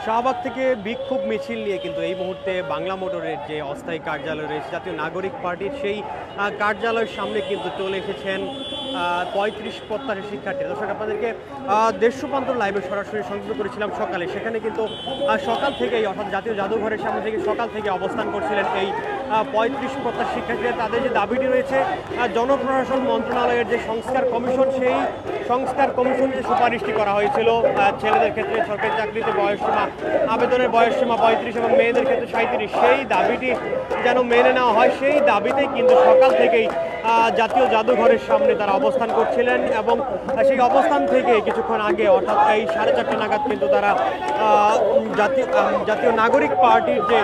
শাহবাগ থেকে বিক্ষোভ মিছিল নিয়ে কিন্তু এই মুহূর্তে বাংলা মোটরের যে অস্থায়ী কার্যালয় রয়েছে জাতীয় নাগরিক পার্টির সেই কার্যালয়ের সামনে কিন্তু চলে এসেছেন ৩৫ প্রত্যাশী শিক্ষার্থী। দর্শক, আপনাদেরকে দেশ রূপান্তর লাইভে সরাসরি সংযুক্ত করেছিলাম সকালে। সেখানে কিন্তু সকাল থেকেই অর্থাৎ জাতীয় জাদুঘরের সামনে থেকে সকাল থেকে অবস্থান করছিলেন এই ৩৫ প্রত্যাশী শিক্ষার্থীরা। তাদের যে দাবিটি রয়েছে জনপ্রশাসন মন্ত্রণালয়ের যে সংস্কার কমিশন, সেই সংস্কার কমিশন যে সুপারিশটি করা হয়েছিল ছেলেদের ক্ষেত্রে সরকারি চাকরিতে বয়সসীমা আবেদনের বয়সসীমা ৩৫ এবং মেয়েদের ক্ষেত্রে ৩৭, সেই দাবিটি যেন মেনে নেওয়া হয়, সেই দাবিতেই কিন্তু সকাল থেকেই জাতীয় জাদুঘরের সামনে তারা অবস্থান করছিলেন। এবং সেই অবস্থান থেকে কিছুক্ষণ আগে অর্থাৎ এই 4:30 নাগাদ কিন্তু তারা জাতীয় নাগরিক পার্টির যে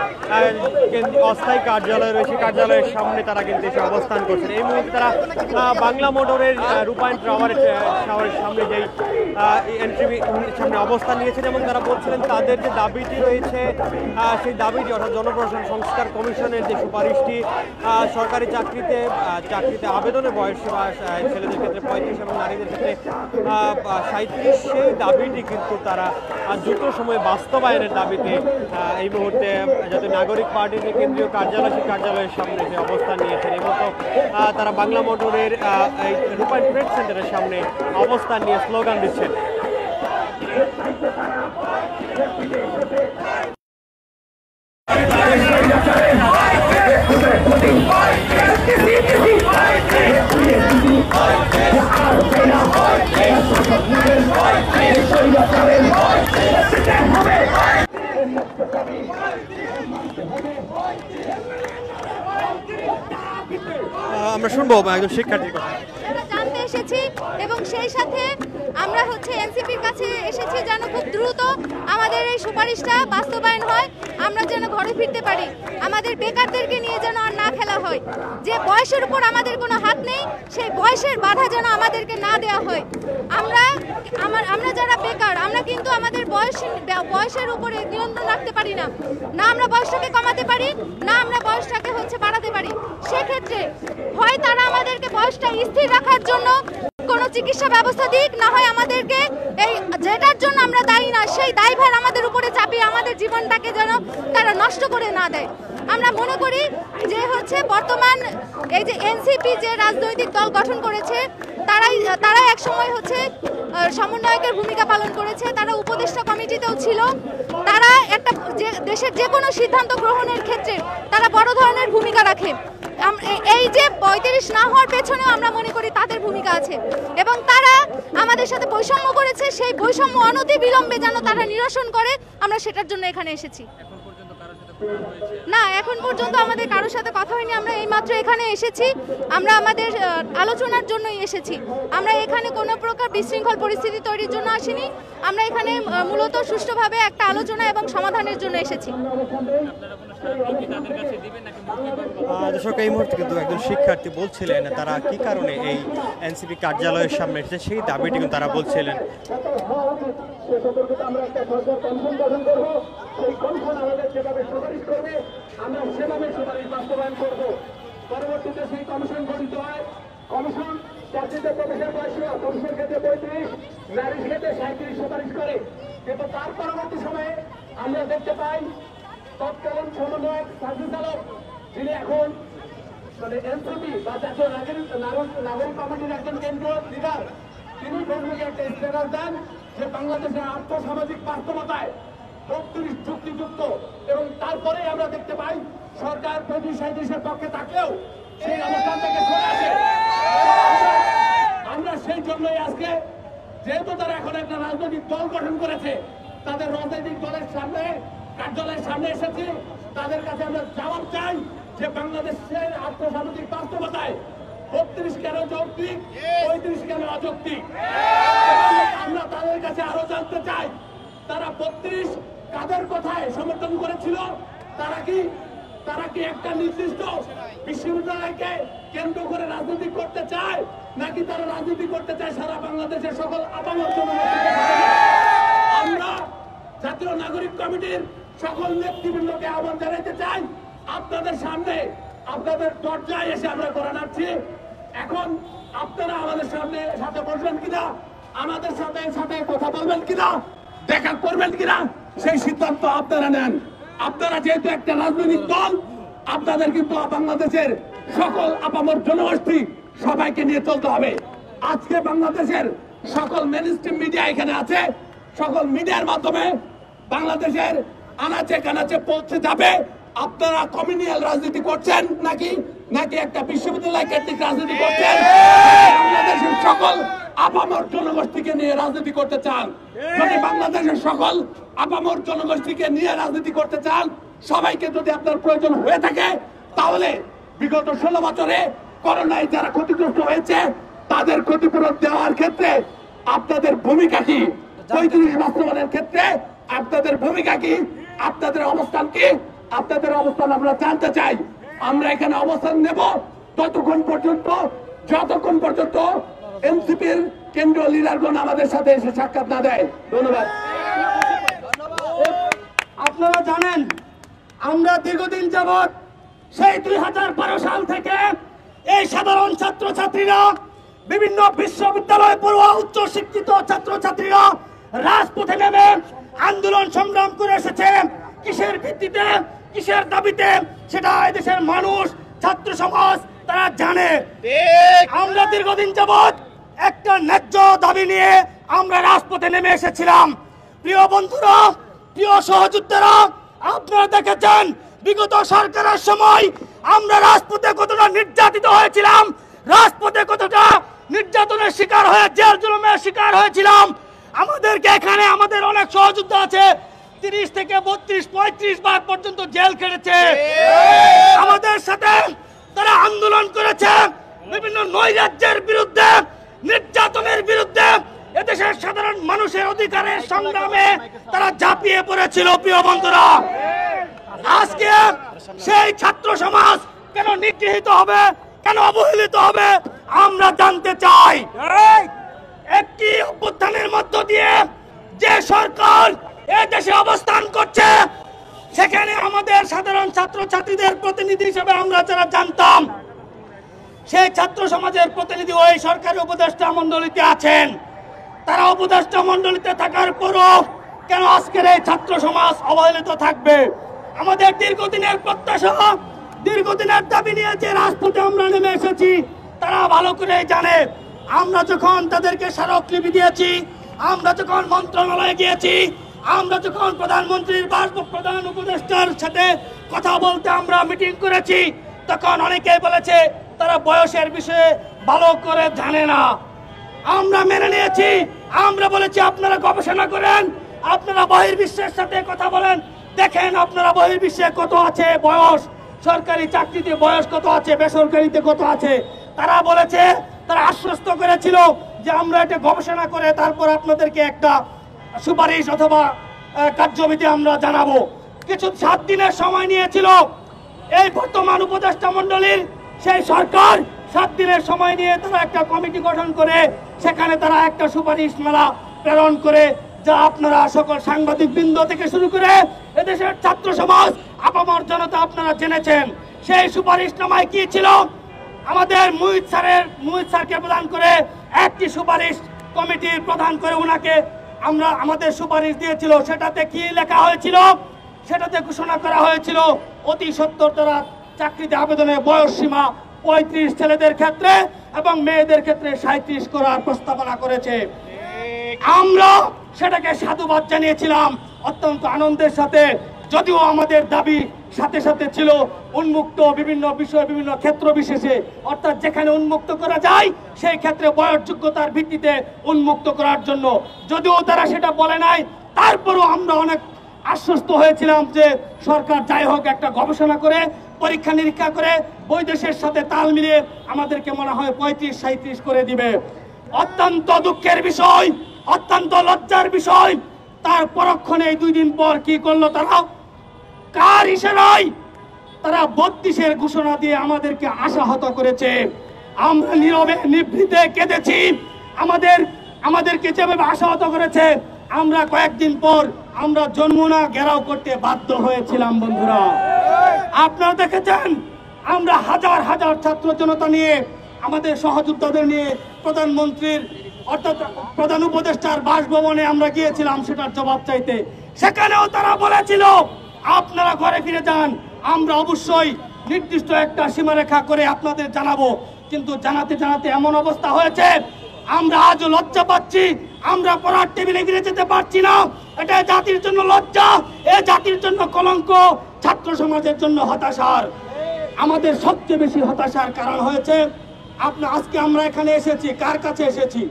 অস্থায়ী কার্যালয় রয়েছে কার্যালয়ের সামনে তারা কিন্তু এসে অবস্থান করছেন। এই মুহূর্তে তারা বাংলা মোটরের রূপায়ণ টাওয়ারের সামনে যেই এন্ট্রি সামনে অবস্থান নিয়েছেন এবং তারা বলছিলেন তাদের যে দাবিটি রয়েছে সেই দাবিটি অর্থাৎ জনপ্রশাসন সংস্কার কমিশনের যে সুপারিশটি সরকারি চাকরিতে আবেদনের বয়সসীমা ছেলেদের ক্ষেত্রে 35 এবং নারীদের ক্ষেত্রে 37, সেই দাবিটি কিন্তু তারা দ্রুত সময়ে বাস্তবায়নের দাবিতে এই মুহূর্তে যাতে নাগরিক পার্টির যে কেন্দ্রীয় কার্যালয় সেই কার্যালয়ের সামনে যে অবস্থান নিয়েছেন। এই মতো তারা বাংলা মোটরের এই রূপায়ণ ট্রেড সেন্টারের সামনে অবস্থান নিয়ে স্লোগান দিচ্ছেন। আমরা শুনবো একজন শিক্ষার্থীর কথা। জানতে এসেছি এবং সেই সাথে আমরা এনসিপির কাছে এসেছি যেন খুব দ্রুত আমাদের এই সুপারিশটা বাস্তবায়ন হয়, আমরা যেন ঘরে ফিরতে পারি, আমাদের বেকারদেরকে নিয়ে যেন আর না খেলা হয়, যে বয়সের উপর আমাদের কোনো হাত নেই সেই বয়সের বাধা যেন আমাদেরকে না দেওয়া হয়। আমরা যারা বেকার আমরা কিন্তু আমাদের বয়সের উপরে নিয়ন্ত্রণ রাখতে পারি না, না আমরা বয়সটাকে কমাতে পারি না আমরা বয়সটাকে বাড়াতে পারি। সেক্ষেত্রে হয় তারা আমাদেরকে বয়সটা স্থির রাখার জন্য কোনো চিকিৎসা ব্যবস্থা দিক, না হয় আমাদেরকে এই যেটার জন্য আমরা দায়ী না সেই দায়ভার আমাদের উপরে চাপিয়ে আমাদের জীবনটাকে যেন তারা নষ্ট করে না দেয়। আমরা মনে করি যে বর্তমান এই যে এনসিপি যে রাজনৈতিক দল গঠন করেছে তারা এক সময় সমন্বয়কের ভূমিকা পালন করেছে, তারা উপদেষ্টা কমিটিতেও ছিল, তারা একটা দেশের যে কোনো সিদ্ধান্ত গ্রহণের ক্ষেত্রে তারা বড় ধরনের ভূমিকা রাখে। এই যে 35 না হওয়ার পেছনেও আমরা মনে করি তাদের ভূমিকা আছে এবং তারা আমাদের সাথে বৈষম্য করেছে, সেই বৈষম্য অনতি বিলম্বে যেন তারা নিরসন করে, আমরা সেটার জন্য এখানে এসেছি। না, এখন পর্যন্ত আমাদের কারোর সাথে কথা হয়নি, আমরা এইমাত্র এখানে এসেছি, আমরা আমাদের আলোচনার জন্যই এসেছি। আমরা এখানে কোনো প্রকার বিশৃঙ্খল পরিস্থিতি তৈরির জন্য আসিনি, আমরা এখানে মূলত সুষ্ঠুভাবে একটা আলোচনা এবং সমাধানের জন্য এসেছি। দর্শক, এই মুহূর্তে কিন্তু একজন শিক্ষার্থী বলছিলেন তারা কি কারণে এই এনসিপি কার্যালয়ের সামনে এসেছে, সেই দাবিটি কিন্তু তারা বলছিলেন। আমরা সেভাবে সুপারিশ বাস্তবায়ন করব। পরবর্তীতে সেই কমিশন গঠিত হয়, কমিশন চাকরিতে প্রবেশের বয়সীমা পুরুষের ক্ষেত্রে 35, নারীর ক্ষেত্রে 37 সুপারিশ করে। কিন্তু তার পরবর্তী সময়ে আমরা দেখতে পাই তৎকালীন সমন্বয়ক সার্ভিস চালক, যিনি এখন এনসিপি বা জাতীয় নাগরিক কমিটির একজন কেন্দ্রীয় লিডার, তিনি ফেসবুকে একটা স্ট্যাটাস দেন যে বাংলাদেশের আর্থসামাজিক বাস্তবতায় 32 যুক্তিযুক্ত, এবং তারপরে আমরা দেখতে পাই সরকার 35-37-এর পক্ষে থাকলেও সেই অবস্থান থেকে সরে আসে। আমরা সেই জন্যই আজকে, যেহেতু তারা এখন একটা রাজনৈতিক দল গঠন করেছে, তাদের রাজনৈতিক দলের সামনে কার্যালয়ের সামনে এসেছি, তাদের কাছে আমরা জবাব চাই যে বাংলাদেশের আর্থসামাজিক বাস্তবতায় 32 কেন যৌক্তিক, 35 কেন অযৌক্তিক। আমরা তাদের কাছে আরো জানতে চাই তারা 32 কাদের কথায় সমর্থন করেছিল, তারা কি একটা নির্দিষ্ট বিশ্ববিদ্যালয়কে কেন্দ্র করে রাজনীতি করতে চায়, নাকি তারা রাজনীতি করতে চায় সারা বাংলাদেশের সকল আপামর জনগণকে। আমরা জাতীয় নাগরিক কমিটির সকল নেতৃবৃন্দকে আহ্বান জানাতে চাই, আপনাদের সামনে আপনাদের দরজায় এসে আমরা করে নাচ্ছি, এখন আপনারা আমাদের সাথে বসবেন কিনা, আমাদের সাথে কথা বলবেন কিনা, দেখা করবেন কিনা, সেই সিদ্ধান্ত আপনারা নেন। আপনারা যেহেতু একটা রাজনৈতিক দল, আপনাদের কিন্তু বাংলাদেশের সকল আপামর জনগোষ্ঠী সবাইকে নিয়ে চলতে হবে। আজকে বাংলাদেশের সকল মেইনস্ট্রিম মিডিয়া এখানে আছে, সকল মিডিয়ার মাধ্যমে বাংলাদেশের আনাচে কানাচে পৌঁছে যাবে। আপনারা কমিউনিয়াল রাজনীতি করছেন নাকি একটা বিশ্ববিদ্যালয় কেন্দ্রিক রাজনীতি করছেন? বাংলাদেশের সকল আপামর জনগোষ্ঠীকে নিয়ে রাজনীতি করতে চান? যদি বাংলাদেশের সকল আপামর জনগোষ্ঠীকে নিয়ে রাজনীতি করতে চান, সবাইকে যদি আপনার প্রয়োজন হয়ে থাকে, তাহলে বিগত 16 বছরে করোনায় যারা ক্ষতিগ্রস্ত হয়েছে তাদের ক্ষতিপূরণ দেওয়ার ক্ষেত্রে আপনাদের ভূমিকা কি? 35 বাস্তবায়নের ক্ষেত্রে আপনাদের ভূমিকা কি? আপনাদের অবস্থান কি? আপনাদের অবস্থান আমরা জানতে চাই। আমরা এখানে অবস্থান নেব যতক্ষণ পর্যন্ত এনসিপির কেন্দ্রীয় লিডারগণ আমাদের সাথে এসে সাক্ষাৎ না দেয়। ধন্যবাদ। আপনারা জানেন আমরা দীর্ঘদিন যাবৎ সেই 2012 সাল থেকে এই সাধারণ ছাত্রছাত্রীরা, বিভিন্ন বিশ্ববিদ্যালয় পড়ুয়া উচ্চ শিক্ষিত ছাত্রছাত্রীরা রাজপথে নেমে আন্দোলন সংগ্রাম করে এসেছে। কিসের ভিত্তিতে, কিসের দাবিতে, সেটা এদেশের মানুষ, ছাত্র সমাজ তারা জানে। আমরা দীর্ঘদিন যাবৎ একটা ন্যায্য দাবি নিয়ে আমরা রাজপথে নেমে এসেছিলাম। প্রিয় বন্ধুরা, প্রিয় সহযোদ্ধারা, আপনারা দেখেছেন বিগত সরকারের সময় আমরা রাজপথে কতটা নির্যাতিত হয়েছিলাম, রাজপথে কতটা নির্যাতনের শিকার হয়ে জেল জুলুমের শিকার হয়েছিলাম। আমাদেরকে এখানে আমাদের অনেক সহযোদ্ধা আছে, 30 থেকে 32, 35 বার পর্যন্ত জেল খেটেছে। আমাদের সাথে তারা আন্দোলন করেছে বিভিন্ন নৈরাজ্যের বিরুদ্ধে, নির্যাতনের বিরুদ্ধে, এদেশের সাধারণ মানুষের অধিকারের সংগ্রামে তারা ঝাঁপিয়ে পড়েছিল। প্রিয় বন্ধুরা, আজকে সেই ছাত্র সমাজ কেন নিগৃহীত হবে, কেন অবহেলিত হবে আমরা জানতে চাই। একটি অভ্যুত্থানের মধ্য দিয়ে যে সরকার এই দেশে অবস্থান করছে, সেখানে আমাদের সাধারণ ছাত্রছাত্রীদের প্রতিনিধি হিসেবে আমরা যারা জানতাম, সেই ছাত্র সমাজের প্রতিনিধি ওই সরকারি উপদেষ্টা মণ্ডলীতে আছেন। তারা উপদেষ্টা মণ্ডলীতে থাকার পরও কেন আজকের এই ছাত্র সমাজ অবহেলিত থাকবে? আমাদের দীর্ঘদিনের প্রত্যাশা, দীর্ঘদিনের দাবি নিয়ে যে রাজপথে আমরা নেমে এসেছি, তারা ভালো করে জানে। আমরা যখন তাদেরকে স্মারকলিপি দিয়েছি, আমরা যখন মন্ত্রণালয়ে গিয়েছি, আমরা যখন প্রধানমন্ত্রীর প্রধান উপদেষ্টার সাথে কথা বলতে আমরা মিটিং করেছি, তখন অনেকেই বলেছে তারা বয়সের বিষয়ে ভালো করে জানে না। আমরা মেনে নিয়েছি, আমরা বলেছি আপনারা গবেষণা করেন, আপনারা বহির্বিশ্বের সাথে কথা বলেন, দেখেন আপনারা বহির্বিশ্বে কত আছে বয়স, সরকারি চাকরিতে বয়স কত আছে, বেসরকারিতে কত আছে। তারা বলেছে, তারা আশ্বস্ত করেছিল যে আমরা এটা গবেষণা করে তারপর আপনাদেরকে একটা সুপারিশ অথবা কার্যবিধি আমরা জানাবো। কিছু 7 দিনের সময় নিয়েছিল এই বর্তমান উপদেষ্টা মণ্ডলীর সেই সরকার। 7 দিনের সময় নিয়ে তারা একটা কমিটি গঠন করে সেখানে তারা একটা সুপারিশ মেলা প্রেরণ করে, যা আপনারা সকল সাংবাদিক বৃন্দ থেকে শুরু করে এদেশের ছাত্র সমাজ, আপামর জনতা আপনারা জেনেছেন। সেই সুপারিশ নামায় কি ছিল? আমাদের মুহিত স্যারকে প্রদান করে একটি সুপারিশ কমিটির প্রধান করে ওনাকে আমরা আমাদের সুপারিশ দিয়েছিল। সেটাতে কি লেখা হয়েছিল? সেটাতে ঘোষণা করা হয়েছিল অতি সত্বর তারা চাকরিতে আবেদনের বয়স সীমা 35 ছেলেদের ক্ষেত্রে এবং মেয়েদের ক্ষেত্রে 37 করার প্রস্তাবনা করেছে। আমরা সেটাকে সাধুবাদ জানিয়েছিলাম অত্যন্ত আনন্দের সাথে, যদিও আমাদের দাবি সাথে সাথে ছিল উন্মুক্ত বিভিন্ন বিষয়, বিভিন্ন ক্ষেত্র বিশেষে, অর্থাৎ যেখানে উন্মুক্ত করা যায় সেই ক্ষেত্রে বয়সযোগ্যতার ভিত্তিতে উন্মুক্ত করার জন্য। যদিও তারা সেটা বলে নাই, তারপরও আমরা অনেক আশ্বস্ত হয়েছিলাম যে সরকার যাই হোক একটা গবেষণা করে, পরীক্ষা নিরীক্ষা করে, বৈদেশের সাথে তাল মিলিয়ে আমাদেরকে মনে হয় 35-37 করে দিবে। অত্যন্ত দুঃখের বিষয়, অত্যন্ত লজ্জার বিষয়, তার পরক্ষণে এই 2 দিন পর কি করলো তারা? কার ইশারায় তারা 32-এর ঘোষণা দিয়ে আমাদেরকে আশাহত করেছে। আমরা নীরবে নিভৃতে কেঁদেছি। আমাদেরকে যেভাবে আশাহত করেছে, আমরা কয়েকদিন পর আমরা যমুনা ঘেরাও করতে বাধ্য হয়েছিলাম। বন্ধুরা, আপনারা দেখেছেন আমরা হাজার হাজার ছাত্র জনতা নিয়ে, আমাদের সহযোদ্ধাদের নিয়ে প্রধানমন্ত্রীর অর্থাৎ প্রধান উপদেষ্টার বাসভবনে আমরা গিয়েছিলাম সেটার জবাব চাইতে। সেখানেও তারা বলেছিল আপনারা ঘরে ফিরে যান, আমরা অবশ্যই নির্দিষ্ট একটা সীমারেখা করে আপনাদের জানাবো। কিন্তু জানাতে জানাতে এমন অবস্থা হয়েছে, আমরা আজও লজ্জা পাচ্ছি, আমরা পড়ার টেবিলে ফিরে যেতে পারছি না। এটা জাতির জন্য লজ্জা, এ জাতির জন্য কলঙ্ক, ছাত্র সমাজের জন্য হতাশার। আমাদের সবচেয়ে বেশি হতাশার কারণ হয়েছে আজকে আমরা এখানে এসেছি, কার কাছে এসেছি?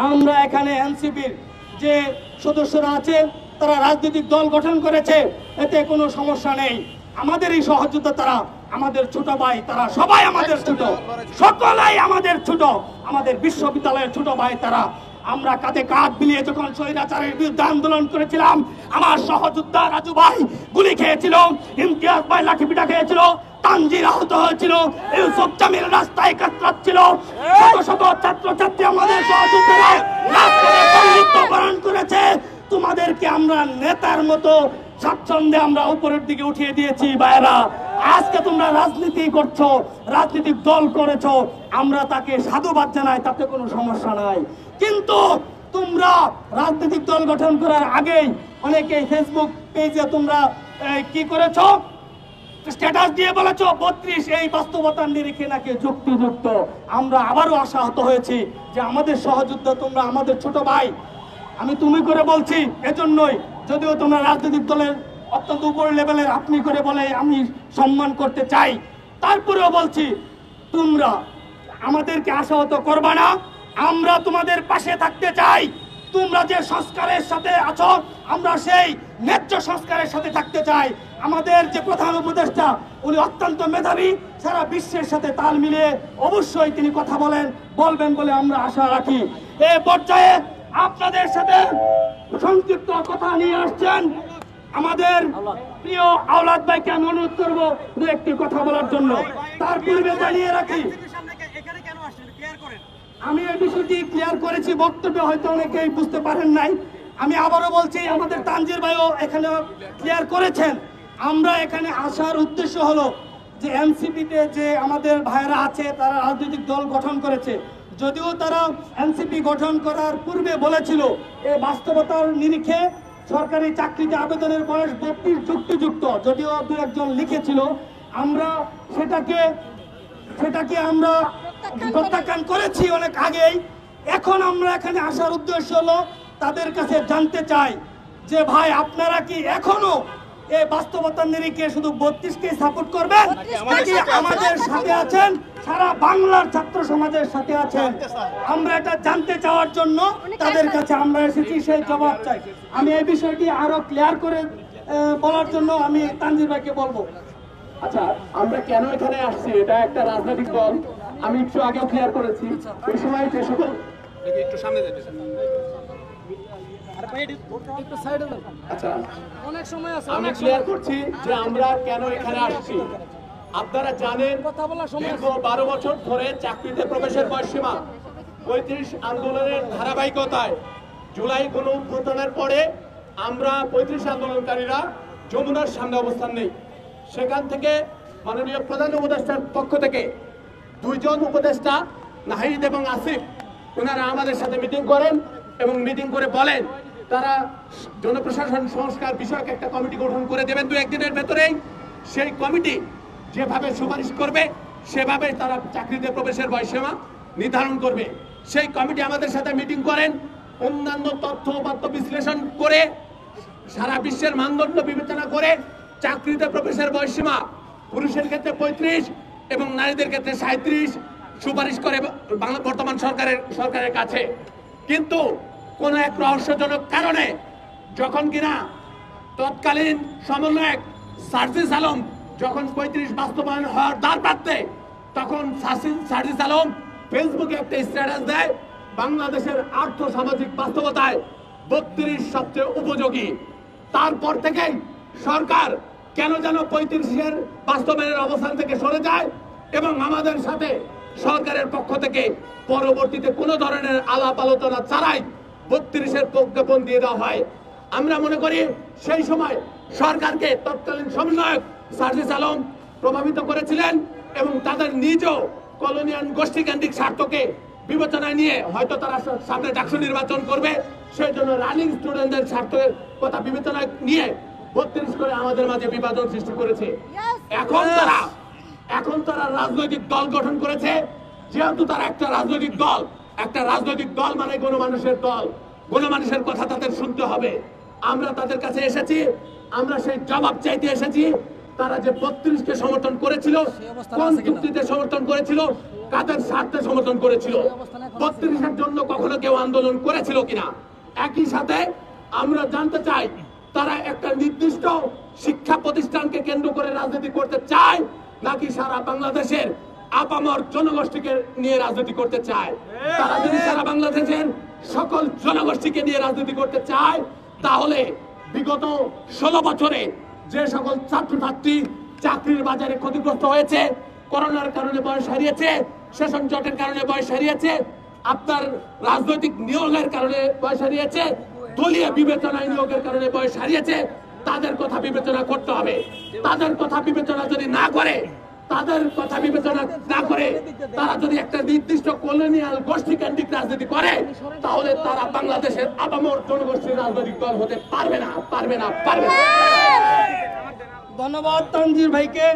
আমরা এখানে এনসিপির যে সদস্যরা আছে তারা রাজনৈতিক দল গঠন করেছে, এতে কোনো সমস্যা নেই। আমাদের এই সহযোদ্ধা তারা আমাদের ছোট ভাই, তারা সবাই আমাদের ছোট, সকলেই আমাদের ছোট, আমাদের বিশ্ববিদ্যালয়ের ছোট ভাই তারা। আমরা কাঁধে কাঁধ মিলিয়ে যখন স্বৈরাচারের বিরুদ্ধে আন্দোলন করেছিলাম, আমার সহযোদ্ধা রাজু ভাই গুলি খেয়েছিল, ইমতিয়াজ ভাই লাঠি পিটা খেয়েছিল, তানজির আহত হয়েছিল, ইউসুফ জামিল রাস্তায় কাতরাচ্ছিল, শত শত ছাত্রছাত্রী আমাদের সহযোদ্ধারা রাস্তায় বরণ করেছে। তোমাদেরকে আমরা নেতার মতো স্বাচ্ছন্দ্যে আমরা উপরের দিকে উঠিয়ে দিয়েছি ভাইরা। আজকে তোমরা রাজনীতি করছো, রাজনৈতিক দল করেছো, আমরা তাকে সাধুবাদ জানাই, তাতে কোনো সমস্যা নাই। কিন্তু তোমরা রাজনৈতিক দল গঠন করার আগেই অনেকেই ফেসবুক পেজে তোমরা কি করেছো, স্ট্যাটাস দিয়ে বলেছো 32 এই বাস্তবতার নিরিখে নাকি যুক্তিযুক্ত। আমরা আবারও আশাহত হয়েছি যে আমাদের সহযোদ্ধা তোমরা আমাদের ছোট ভাই, আমি তুমি করে বলছি এজন্যই, যদিও তোমরা রাজনৈতিক দলের অত্যন্ত উপর লেভেলের আপনি করে বলে আমি সম্মান করতে চাই, তারপরেও বলছি তোমরা আমাদেরকে আশাহত করবা না, আমরা তোমাদের পাশে থাকতে চাই। তোমরা যে সংস্কারের সাথে আছো আমরা সেই ন্যায্য সংস্কারের সাথে থাকতে চাই। আমাদের যে প্রধান উপদেষ্টা উনি অত্যন্ত মেধাবী, সারা বিশ্বের সাথে তাল মিলিয়ে অবশ্যই তিনি কথা বলবেন বলে আমরা আশা রাখি। এই পর্যায়ে আপনাদের সাথে সংক্ষিপ্ত কথা নিয়ে আসছেন আমাদের প্রিয় আওলাদ ভাইকে আমি অনুরোধ করবো দু একটি কথা বলার জন্য। তার পূর্বে জানিয়ে রাখি আমি এই বিষয়টি ক্লিয়ার করেছি, বক্তব্যে হয়তো অনেকেই বুঝতে পারেন নাই। আমি আবারও বলছি, আমাদের তানজির ভাইও এখানে ক্লিয়ার করেছেন। আমরা এখানে আসার উদ্দেশ্য হলো যে এনসিপিতে যে আমাদের ভাইরা আছে তারা রাজনৈতিক দল গঠন করেছে, যদিও তারা এনসিপি গঠন করার পূর্বে বলেছিল এই বাস্তবতার নিরিখে সরকারি চাকরিতে আবেদনের বয়স 32 যুক্তিযুক্ত, যদিও দু একজন লিখেছিল, আমরা সেটাকে আমরা প্রত্যাখ্যান করেছি অনেক আগেই। এখন আমরা এখানে আসার উদ্দেশ্য হলো তাদের কাছে জানতে চাই যে ভাই আপনারা কি এখনো এই বাস্তবতার নিরিখে শুধু 32কে সাপোর্ট করবেন নাকি আমাদের সাথে আছেন, সারা বাংলার ছাত্র সমাজের সাথে আছেন? আমরা এটা জানতে চাওয়ার জন্য তাদের কাছে আমরা এসেছি, সেই জবাব চাই। আমি এই বিষয়টি আরো ক্লিয়ার করে বলার জন্য আমি তানজির ভাইকে বলবো। আচ্ছা, আমরা কেন এখানে আসছি, এটা একটা রাজনৈতিক দল, আমি একটু আগেও ক্লিয়ার করেছি। ওই সময় যে সকল আচ্ছা আমি ক্লিয়ার করছি যে আমরা কেন এখানে আসছি। আপনারা জানেন 12 বছর ধরে চাকরিতে প্রবেশের বয়সসীমা 35 আন্দোলনের ধারাবাহিকতায় জুলাই গণঅভ্যুত্থানের পরে আমরা 35 আন্দোলনকারীরা যমুনার সামনে অবস্থান নেই। সেখান থেকে মাননীয় প্রধান উপদেষ্টার পক্ষ থেকে 2 জন উপদেষ্টা নাহিদ এবং আসিফ ওনারা আমাদের সাথে মিটিং করেন এবং মিটিং করে বলেন তারা জনপ্রশাসন সংস্কার বিষয়ক একটা কমিটি গঠন করে দেবেন 2-1 দিনের ভেতরেই। সেই কমিটি যেভাবে সুপারিশ করবে সেভাবে তারা চাকরিতে প্রবেশের বয়সসীমা নির্ধারণ করবে। সেই কমিটি আমাদের সাথে মিটিং করেন, অন্যান্য তথ্য উপাত্ত বিশ্লেষণ করে সারা বিশ্বের মানদণ্ড বিবেচনা করে চাকরিতে প্রবেশের বয়সসীমা পুরুষের ক্ষেত্রে 35 এবং নারীদের ক্ষেত্রে 37 সুপারিশ করে বর্তমান সরকারের কাছে। কিন্তু কোন এক রহস্যজনক কারণে যখন কিনা তৎকালীন সমন্বয়ক সার্জিস আলম যখন 35 বাস্তবায়ন হওয়ার দ্বার প্রান্তে, তখন সার্জিস আলম ফেসবুকে একটা স্ট্যাটাস দেয় বাংলাদেশের আর্থ সামাজিক বাস্তবতায় 32 সবচেয়ে উপযোগী। তারপর থেকেই সরকার কেন যেন 35-এর বাস্তবায়নের অবস্থান থেকে সরে যায় এবং আমাদের সাথে সরকারের পক্ষ থেকে পরবর্তীতে কোনো ধরনের আলাপ আলোচনা ছাড়াই 32-এর প্রজ্ঞাপন দিয়ে দেওয়া হয়। আমরা মনে করি সেই সময় সরকারকে তৎকালীন সমন্বয়ক সার্জিস আলম প্রভাবিত করেছিলেন এবং তাদের নিজ কলোনিয়াল গোষ্ঠীকেন্দ্রিক স্বার্থকে বিবেচনায় নিয়ে হয়তো তারা সামনে ডাকসু নির্বাচন করবে, সেই জন্য রানিং স্টুডেন্টদের স্বার্থের কথা বিবেচনায় নিয়ে 32 করে আমাদের মাঝে বিভাজন সৃষ্টি করেছে। এখন তারা রাজনৈতিক দল গঠন করেছে। যেহেতু তারা একটা রাজনৈতিক দল মানে গণমানুষের দল, গণমানুষের কথা তাদের শুনতে হবে। আমরা তাদের কাছে এসেছি, আমরা সেই জবাব চাইতে এসেছি। তারা যে 32কে সমর্থন করেছিল, কোন চুক্তিতে সমর্থন করেছিল, কাদের স্বার্থে সমর্থন করেছিল, 32-এর জন্য কখনো কেউ আন্দোলন করেছিল কিনা। একই সাথে আমরা জানতে চাই তারা একটা নির্দিষ্ট শিক্ষা প্রতিষ্ঠানকে কেন্দ্র করে রাজনীতি করতে চায় নাকি সারা বাংলাদেশের আপামর জনগোষ্ঠীকে নিয়ে রাজনীতি করতে চায়। তারা যদি সারা বাংলাদেশের সকল জনগোষ্ঠীকে নিয়ে রাজনীতি করতে চায় তাহলে বিগত 16 বছরে যে সকল ছাত্রছাত্রী চাকরির বাজারে ক্ষতিগ্রস্ত হয়েছে, করোনার কারণে বয়স হারিয়েছে, সেশন জটের কারণে বয়স হারিয়েছে, আপনার রাজনৈতিক নিয়োগের কারণে বয়স হারিয়েছে, দলীয় বিবেচনায় নিয়োগের কারণে বয়স হারিয়েছে, তাদের কথা বিবেচনা করতে হবে। তাদের কথা বিবেচনা যদি না করে তারা যদি একটা নির্দিষ্ট কলোনিয়াল গোষ্ঠী কেন্দ্রিক রাজনীতি করে তাহলে তারা বাংলাদেশের আপামর জনগোষ্ঠীর রাজনৈতিক দল হতে পারবে না। ধন্যবাদ তানজির ভাইকে।